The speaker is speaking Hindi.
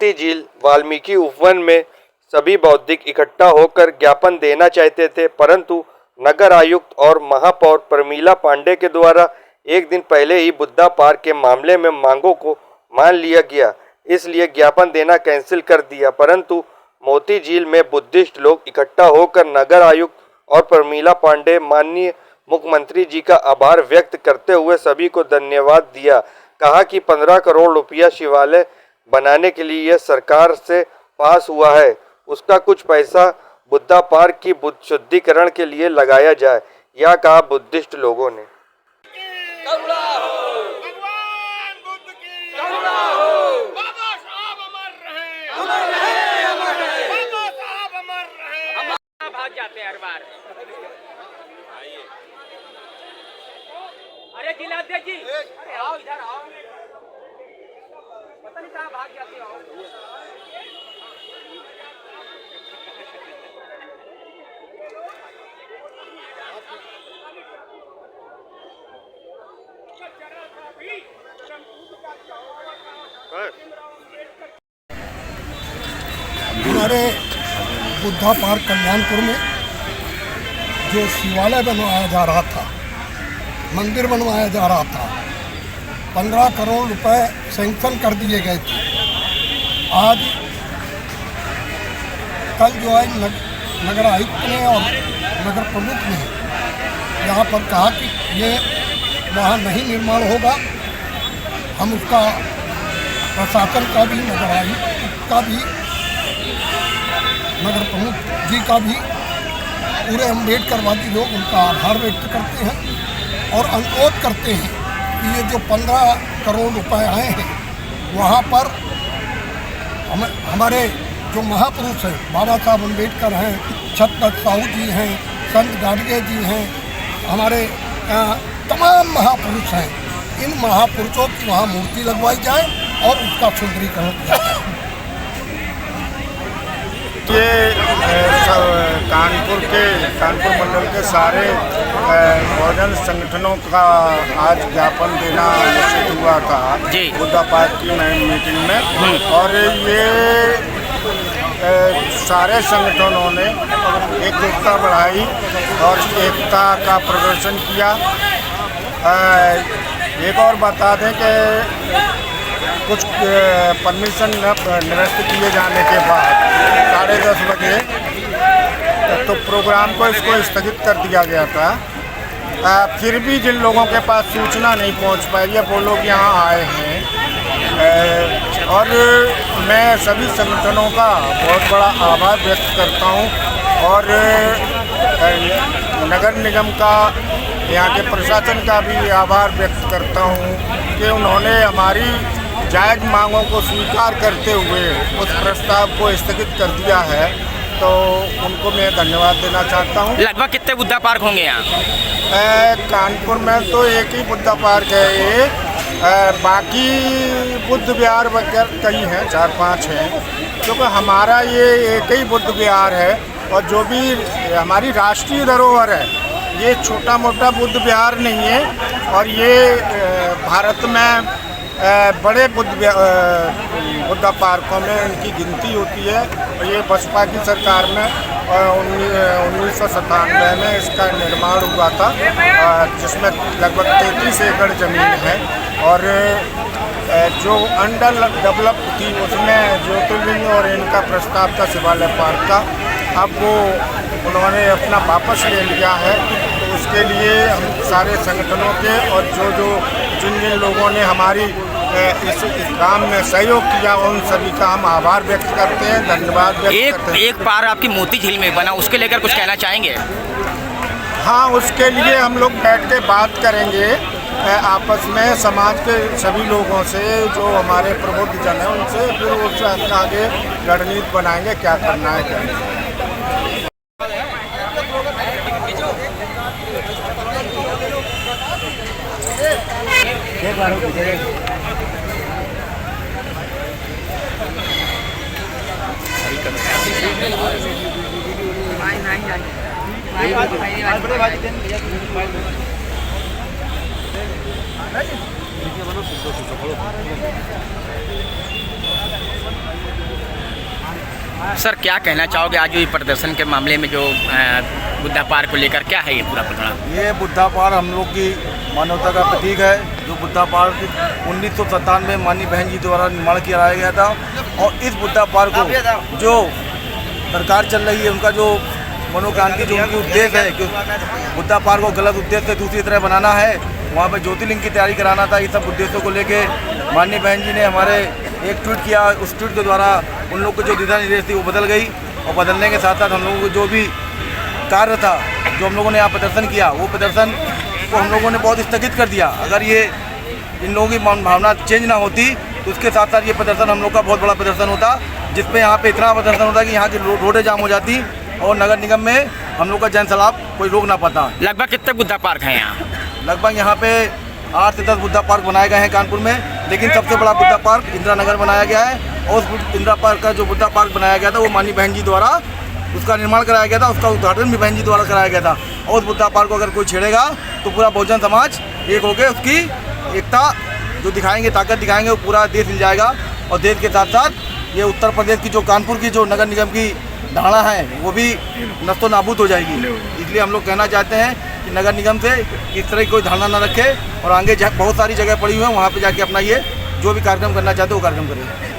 मोती झील वाल्मीकि उपवन में सभी बौद्धिक इकट्ठा होकर ज्ञापन देना चाहते थे, परंतु नगर आयुक्त और महापौर प्रमीला पांडे के द्वारा एक दिन पहले ही बुद्धा पार्क के मामले में मांगों को मान लिया गया, इसलिए ज्ञापन देना कैंसिल कर दिया। परंतु मोती झील में बुद्धिस्ट लोग इकट्ठा होकर नगर आयुक्त और प्रमीला पांडे माननीय मुख्यमंत्री जी का आभार व्यक्त करते हुए सभी को धन्यवाद दिया। कहा कि 15 करोड़ रुपया शिवालय बनाने के लिए यह सरकार से पास हुआ है, उसका कुछ पैसा बुद्धा पार्क की बुद्ध शुद्धिकरण के लिए लगाया जाए, यह कहा बुद्धिस्ट लोगों ने। भाग जाते हैं हर बार। अरे जिलाध्यक्ष जी, अरे आओ इधर आओ, पता नहीं कहाँ भाग जाते हो। हमारे बुद्धा पार्क कल्याणपुर में जो शिवालय बनवाया जा रहा था, मंदिर बनवाया जा रहा था, 15 करोड़ रुपए सैंक्शन कर दिए गए थे। आज कल जो है नगर आयुक्त ने और नगर प्रमुख ने यहाँ पर कहा कि ये वहाँ नहीं निर्माण होगा। हम उसका प्रशासन का भी, नगर आयुक्त का भी, नगर प्रमुख जी का भी, पूरे अम्बेडकरवादी लोग उनका आभार व्यक्त करते हैं और अनुरोध करते हैं कि ये जो 15 करोड़ रुपए आए हैं वहाँ पर हमारे जो महापुरुष हैं, बाबा साहब अम्बेडकर हैं, छत्रपति साहू जी हैं, संत गाडगे जी हैं, हमारे तमाम महापुरुष हैं, इन महापुरुषों की वहाँ मूर्ति लगवाई जाए और उसका सुंदरीकरण किया जाए। ये कानपुर मंडल के सारे बहुजन संगठनों का आज ज्ञापन देना निश्चित हुआ था बुद्धा पार्क की मीटिंग में, और ये सारे संगठनों ने एकता बढ़ाई और एकता का प्रदर्शन किया। एक और बता दें कि कुछ परमिशन निरस्त किए जाने के बाद 10:30 बजे तो प्रोग्राम को इसको स्थगित कर दिया गया था। फिर भी जिन लोगों के पास सूचना नहीं पहुंच पाई है वो लोग यहाँ आए हैं, और मैं सभी संगठनों का बहुत बड़ा आभार व्यक्त करता हूँ और नगर निगम का, यहाँ के प्रशासन का भी आभार व्यक्त करता हूँ कि उन्होंने हमारी जायज़ मांगों को स्वीकार करते हुए उस प्रस्ताव को स्थगित कर दिया है, तो उनको मैं धन्यवाद देना चाहता हूँ। लगभग कितने बुद्धा पार्क होंगे यहाँ? कानपुर में तो एक ही बुद्धा पार्क है ये, बाकी बुद्ध विहार वगैरह कई हैं, 4-5 हैं, क्योंकि हमारा ये एक ही बुद्ध विहार है। और जो भी हमारी राष्ट्रीय धरोहर है, ये छोटा मोटा बुद्ध विहार नहीं है, और ये भारत में बड़े बुद्धा पार्कों में इनकी गिनती होती है। ये बसपा की सरकार में 1997 में इसका निर्माण हुआ था, जिसमें लगभग 33 एकड़ ज़मीन है, और जो अंडर डेवलप थी उसमें ज्योतिर्लिंग और इनका प्रस्ताव था शिवालय पार्क का, अब वो उन्होंने अपना वापस ले लिया है। तो उसके लिए हम सारे संगठनों के और जिन लोगों ने हमारी इस काम में सहयोग किया उन सभी का हम आभार व्यक्त करते हैं, धन्यवाद व्यक्त करते हैं। एक पार आपकी मोती झील में बना, उसके लेकर कुछ कहना चाहेंगे? हाँ, उसके लिए हम लोग बैठ के बात करेंगे आपस में, समाज के सभी लोगों से, जो हमारे प्रबुद्ध जन हैं उनसे, फिर उससे आगे रणनीति बनाएंगे क्या करना है क्या नहीं। सर क्या कहना चाहोगे आज जो ये प्रदर्शन के मामले में जो बुद्धा पार्क को लेकर क्या है ये पूरा प्रकरण? ये बुद्धा पार्क हम लोग की मानवता का प्रतीक है। जो बुद्धा पार्क 1997 में माननीय बहन जी द्वारा निर्माण किया गया था और इस बुद्धा पार्क को जो सरकार चल रही है उनका जो मनोक्रांति जो उनकी उद्देश्य है कि बुद्धा पार्क को गलत उद्देश्य से दूसरी तरह बनाना है, वहाँ पर ज्योतिर्लिंग की तैयारी कराना था। इस सब उद्देश्यों को लेके माननीय बहन जी ने हमारे एक ट्वीट किया, उस ट्वीट के द्वारा उन लोग को जो दिशा निर्देश थी वो बदल गई और बदलने के साथ साथ हम लोगों को जो भी कार्य था जो हम लोगों ने यहाँ प्रदर्शन किया वो प्रदर्शन को हम लोगों ने बहुत स्थगित कर दिया। अगर ये इन लोगों की भावना चेंज ना होती तो उसके साथ साथ ये प्रदर्शन हम लोग का बहुत बड़ा प्रदर्शन होता, जिसमें यहाँ पे इतना प्रदर्शन होता कि यहाँ की रोडें जाम हो जाती और नगर निगम में हम लोग का जन सैलाब कोई रोक ना पाता। लगभग कितने बुद्धा पार्क हैं यहाँ? लगभग यहाँ पे 8 से 10 बुद्धा पार्क बनाए गए हैं कानपुर में, लेकिन सबसे बड़ा बुद्धा पार्क इंदिरा नगर बनाया गया है और उस इंदिरा पार्क का जो बुद्धा पार्क बनाया गया था वो माननीय बहन जी द्वारा उसका निर्माण कराया गया था, उसका उद्घाटन भी बहन जी द्वारा कराया गया था। और उस बुद्धा पार्क को अगर कोई छेड़ेगा तो पूरा बहुजन समाज एक होकर उसकी एकता जो दिखाएंगे, ताकत दिखाएंगे, वो पूरा देश हिल जाएगा। और देश के साथ साथ ये उत्तर प्रदेश की जो कानपुर की जो नगर निगम की धारणा है वो भी नस्तो नाबूद हो जाएगी। इसलिए हम लोग कहना चाहते हैं कि नगर निगम से इस तरह की कोई धारणा न रखे और आगे बहुत सारी जगह पड़ी हुई है वहाँ पे जाके अपना ये जो भी कार्यक्रम करना चाहते हैं वो कार्यक्रम करें।